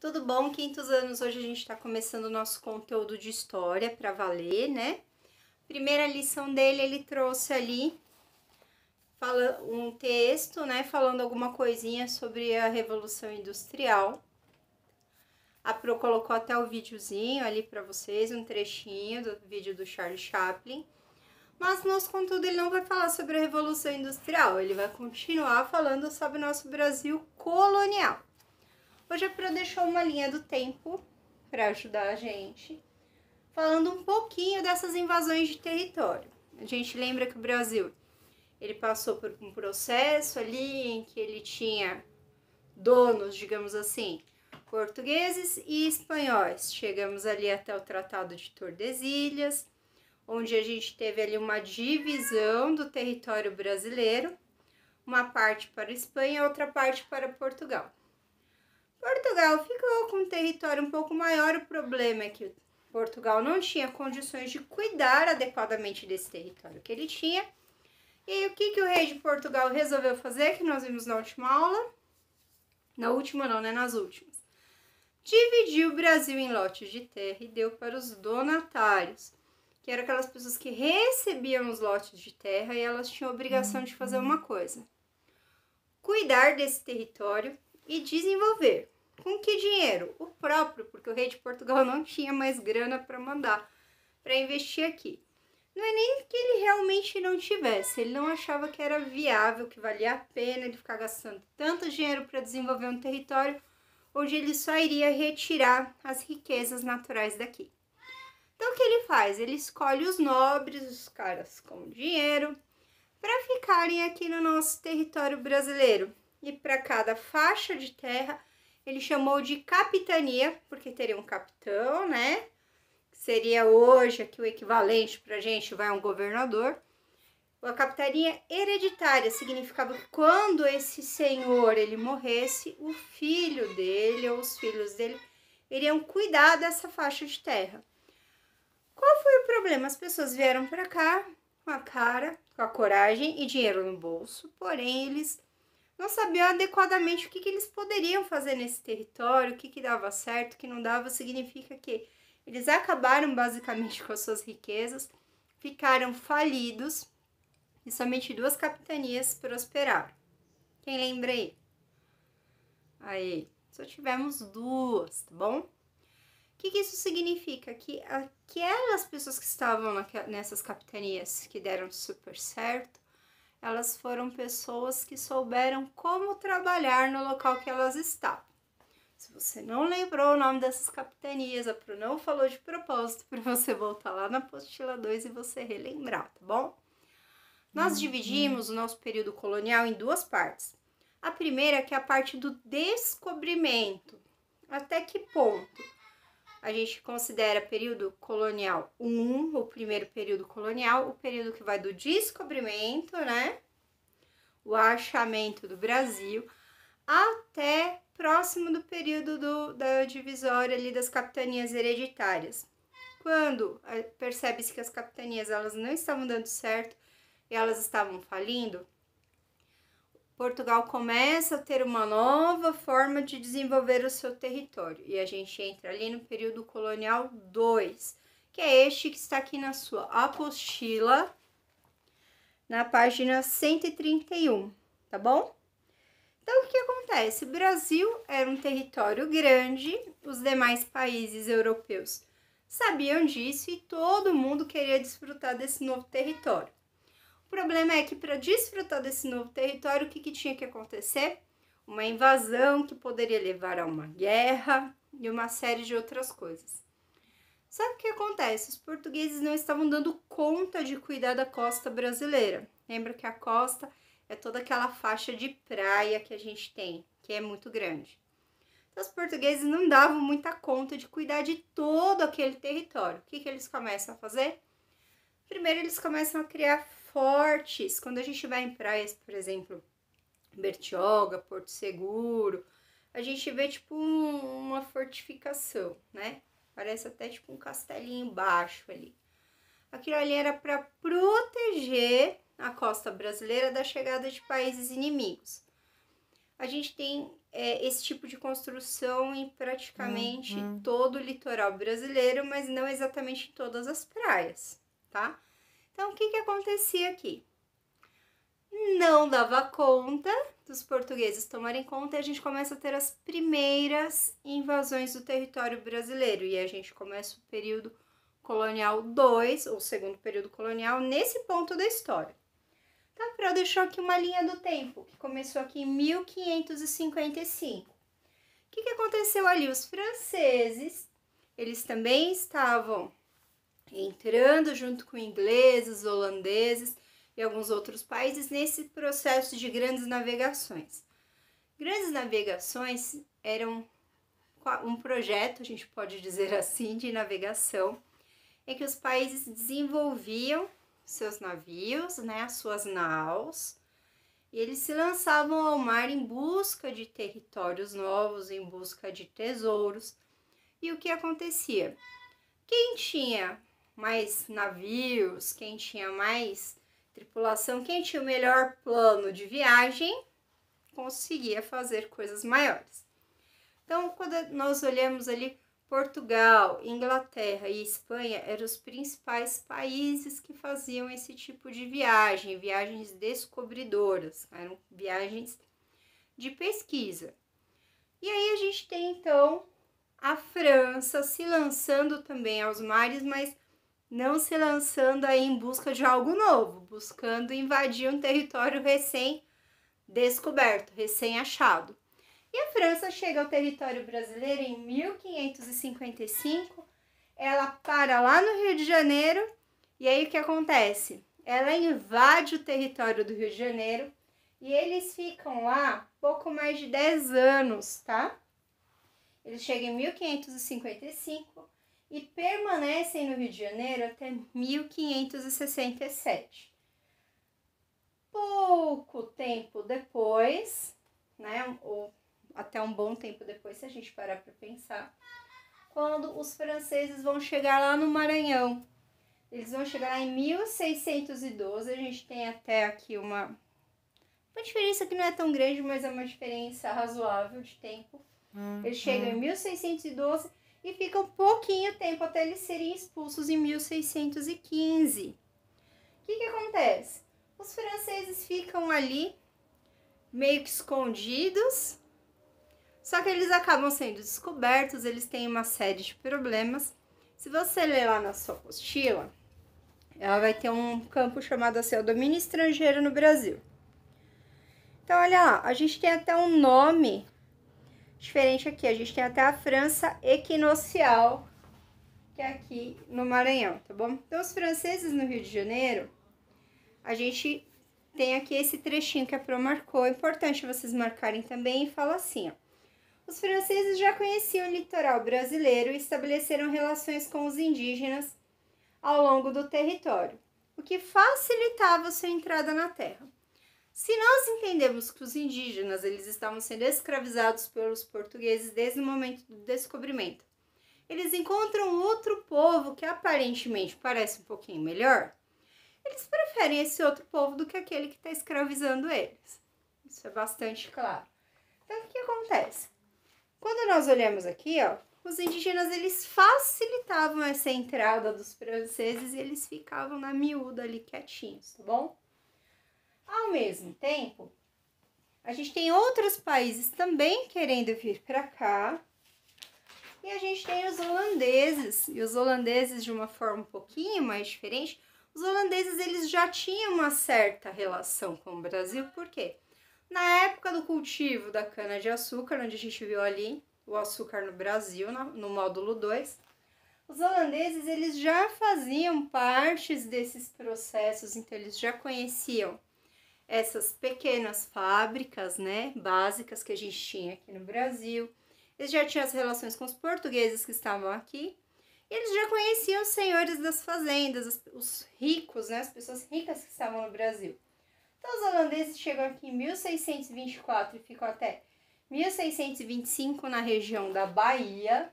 Tudo bom? Quintos anos, hoje a gente está começando o nosso conteúdo de história para valer, né? Primeira lição dele, ele trouxe ali um texto, né? Falando alguma coisinha sobre a Revolução Industrial. A Pro colocou até o videozinho ali para vocês, um trechinho do vídeo do Charles Chaplin. Mas no nosso conteúdo ele não vai falar sobre a Revolução Industrial, ele vai continuar falando sobre o nosso Brasil colonial. Hoje a Pro deixou uma linha do tempo para ajudar a gente, falando um pouquinho dessas invasões de território. A gente lembra que o Brasil ele passou por um processo ali em que ele tinha donos, digamos assim, portugueses e espanhóis. Chegamos ali até o Tratado de Tordesilhas, onde a gente teve ali uma divisão do território brasileiro, uma parte para a Espanha e outra parte para Portugal. Portugal ficou com um território um pouco maior, o problema é que Portugal não tinha condições de cuidar adequadamente desse território que ele tinha. E aí o que o rei de Portugal resolveu fazer, que nós vimos na última aula? Na última não, né? Nas últimas. Dividiu o Brasil em lotes de terra e deu para os donatários, que eram aquelas pessoas que recebiam os lotes de terra e elas tinham a obrigação de fazer uma coisa: cuidar desse território e desenvolver. Com que dinheiro? O próprio, porque o rei de Portugal não tinha mais grana para mandar, para investir aqui. Não é nem que ele realmente não tivesse, ele não achava que era viável, que valia a pena ele ficar gastando tanto dinheiro para desenvolver um território onde ele só iria retirar as riquezas naturais daqui. Então o que ele faz? Ele escolhe os nobres, os caras com dinheiro, para ficarem aqui no nosso território brasileiro. E para cada faixa de terra, ele chamou de capitania, porque teria um capitão, né? Que seria hoje aqui o equivalente para a gente, vai um governador. A capitania hereditária significava que quando esse senhor ele morresse, o filho dele ou os filhos dele iriam cuidar dessa faixa de terra. Qual foi o problema? As pessoas vieram para cá com a cara, com a coragem e dinheiro no bolso, porém eles não sabiam adequadamente o que eles poderiam fazer nesse território, o que dava certo, o que não dava. Significa que eles acabaram basicamente com as suas riquezas, ficaram falidos e somente 2 capitanias prosperaram. Quem lembra aí? Aí, só tivemos 2, tá bom? O que isso significa? Que aquelas pessoas que estavam nessas capitanias que deram super certo, elas foram pessoas que souberam como trabalhar no local que elas estavam. Se você não lembrou o nome dessas capitanias, a Pro não falou de propósito para você voltar lá na apostila 2 e você relembrar, tá bom? Nós dividimos o nosso período colonial em 2 partes. A primeira que é a parte do descobrimento. Até que ponto a gente considera período colonial 1, o primeiro período colonial, o período que vai do descobrimento, né? O achamento do Brasil, até próximo do período da divisória ali das capitanias hereditárias. Quando percebe-se que as capitanias elas não estavam dando certo e elas estavam falindo, Portugal começa a ter uma nova forma de desenvolver o seu território. E a gente entra ali no período colonial 2, que é este que está aqui na sua apostila, na página 131, tá bom? Então, o que acontece? O Brasil era um território grande, os demais países europeus sabiam disso e todo mundo queria desfrutar desse novo território. O problema é que para desfrutar desse novo território, o que tinha que acontecer? Uma invasão que poderia levar a uma guerra e uma série de outras coisas. Só que o que acontece? Os portugueses não estavam dando conta de cuidar da costa brasileira. Lembra que a costa é toda aquela faixa de praia que a gente tem, que é muito grande. Então, os portugueses não davam muita conta de cuidar de todo aquele território. O que eles começam a fazer? Primeiro, eles começam a criar fortes. Quando a gente vai em praias, por exemplo, Bertioga, Porto Seguro, a gente vê tipo uma fortificação, né? Parece até tipo um castelinho embaixo ali. Aquilo ali era para proteger a costa brasileira da chegada de países inimigos. a gente tem esse tipo de construção em praticamente todo o litoral brasileiro, mas não exatamente em todas as praias, tá? Então, o que acontecia aqui? Não dava conta dos portugueses tomarem conta e a gente começa a ter as primeiras invasões do território brasileiro. E a gente começa o período colonial 2, ou segundo período colonial, nesse ponto da história. Tá, para eu deixar aqui uma linha do tempo, que começou aqui em 1555. O que aconteceu ali? Os franceses, eles também estavam entrando junto com ingleses, holandeses e alguns outros países nesse processo de grandes navegações. Grandes navegações eram um projeto, a gente pode dizer assim, de navegação, em que os países desenvolviam seus navios, né, as suas naus, e eles se lançavam ao mar em busca de territórios novos, em busca de tesouros. E o que acontecia? Quem tinha mais navios, quem tinha mais tripulação, quem tinha o melhor plano de viagem, conseguia fazer coisas maiores. Então, quando nós olhamos ali, Portugal, Inglaterra e Espanha eram os principais países que faziam esse tipo de viagem, viagens descobridoras, eram viagens de pesquisa. E aí a gente tem então a França se lançando também aos mares, mas não se lançando aí em busca de algo novo, buscando invadir um território recém-descoberto, recém-achado. E a França chega ao território brasileiro em 1555, ela para lá no Rio de Janeiro, e aí o que acontece? Ela invade o território do Rio de Janeiro e eles ficam lá pouco mais de 10 anos, tá? Eles chegam em 1555 e permanecem no Rio de Janeiro até 1567. Pouco tempo depois, né, ou até um bom tempo depois, se a gente parar para pensar, quando os franceses vão chegar lá no Maranhão. Eles vão chegar lá em 1612, a gente tem até aqui uma diferença que não é tão grande, mas é uma diferença razoável de tempo. Eles chegam em 1612 e ficam pouquinho tempo até eles serem expulsos em 1615. O que acontece? Os franceses ficam ali meio que escondidos, só que eles acabam sendo descobertos, eles têm uma série de problemas. Se você ler lá na sua apostila, ela vai ter um campo chamado assim, o domínio estrangeiro no Brasil. Então, olha lá, a gente tem até um nome diferente aqui. A gente tem até a França equinocial, que é aqui no Maranhão, tá bom? Então, os franceses no Rio de Janeiro, a gente tem aqui esse trechinho que a Pro marcou. É importante vocês marcarem também e fala assim, ó. Os franceses já conheciam o litoral brasileiro e estabeleceram relações com os indígenas ao longo do território, o que facilitava sua entrada na terra. Se nós entendemos que os indígenas eles estavam sendo escravizados pelos portugueses desde o momento do descobrimento, eles encontram outro povo que aparentemente parece um pouquinho melhor, eles preferem esse outro povo do que aquele que está escravizando eles. Isso é bastante claro. Então, o que acontece? Quando nós olhamos aqui, ó, os indígenas eles facilitavam essa entrada dos franceses e eles ficavam na miúda ali quietinhos, tá bom? Ao mesmo tempo, a gente tem outros países também querendo vir para cá. E a gente tem os holandeses. E os holandeses, de uma forma um pouquinho mais diferente, os holandeses eles já tinham uma certa relação com o Brasil. Por quê? Na época do cultivo da cana-de-açúcar, onde a gente viu ali o açúcar no Brasil, no módulo 2, os holandeses eles já faziam partes desses processos, então eles já conheciam essas pequenas fábricas, né, básicas que a gente tinha aqui no Brasil. Eles já tinham as relações com os portugueses que estavam aqui. E eles já conheciam os senhores das fazendas, os ricos, né, as pessoas ricas que estavam no Brasil. Então, os holandeses chegam aqui em 1624 e ficam até 1625 na região da Bahia.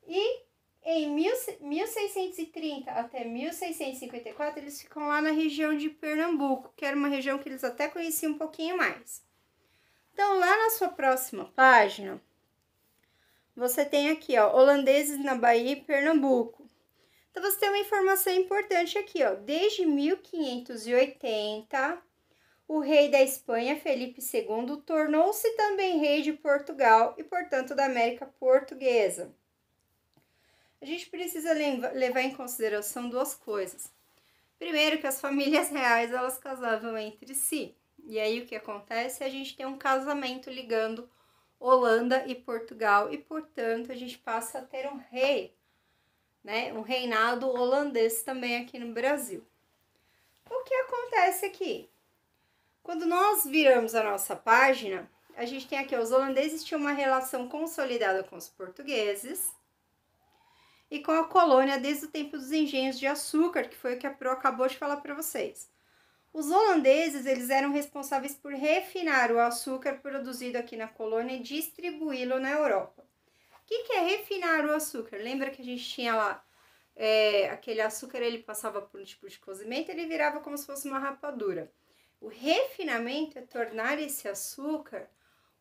E em 1630 até 1654, eles ficam lá na região de Pernambuco, que era uma região que eles até conheciam um pouquinho mais. Então, lá na sua próxima página, você tem aqui, ó, holandeses na Bahia e Pernambuco. Então, você tem uma informação importante aqui, ó. Desde 1580, o rei da Espanha, Felipe II, tornou-se também rei de Portugal e, portanto, da América Portuguesa. A gente precisa levar em consideração duas coisas. Primeiro, que as famílias reais, elas casavam entre si. E aí, o que acontece? A gente tem um casamento ligando Holanda e Portugal. E, portanto, a gente passa a ter um rei, né? Um reinado holandês também aqui no Brasil. O que acontece aqui? Quando nós viramos a nossa página, a gente tem aqui, os holandeses tinham uma relação consolidada com os portugueses e com a colônia desde o tempo dos engenhos de açúcar, que foi o que a Pro acabou de falar para vocês. Os holandeses, eles eram responsáveis por refinar o açúcar produzido aqui na colônia e distribuí-lo na Europa. O que é refinar o açúcar? Lembra que a gente tinha lá aquele açúcar, ele passava por um tipo de cozimento, ele virava como se fosse uma rapadura. O refinamento é tornar esse açúcar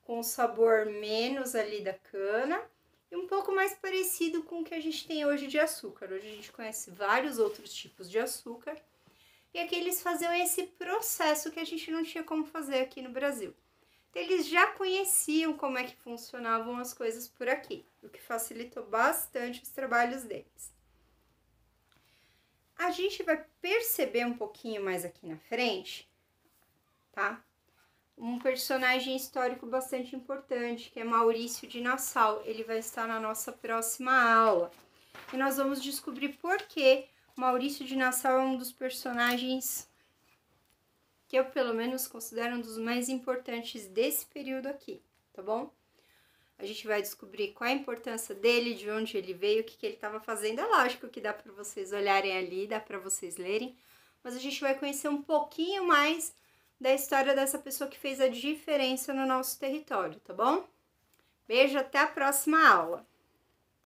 com o sabor menos ali da cana e um pouco mais parecido com o que a gente tem hoje de açúcar. Hoje a gente conhece vários outros tipos de açúcar. E aqui eles faziam esse processo que a gente não tinha como fazer aqui no Brasil. Então, eles já conheciam como é que funcionavam as coisas por aqui, o que facilitou bastante os trabalhos deles. A gente vai perceber um pouquinho mais aqui na frente, tá? Um personagem histórico bastante importante, que é Maurício de Nassau. Ele vai estar na nossa próxima aula. E nós vamos descobrir por que Maurício de Nassau é um dos personagens que eu, pelo menos, considero um dos mais importantes desse período aqui, tá bom? A gente vai descobrir qual a importância dele, de onde ele veio, o que ele estava fazendo. É lógico que dá para vocês olharem ali, dá para vocês lerem, mas a gente vai conhecer um pouquinho mais da história dessa pessoa que fez a diferença no nosso território, tá bom? Beijo, até a próxima aula!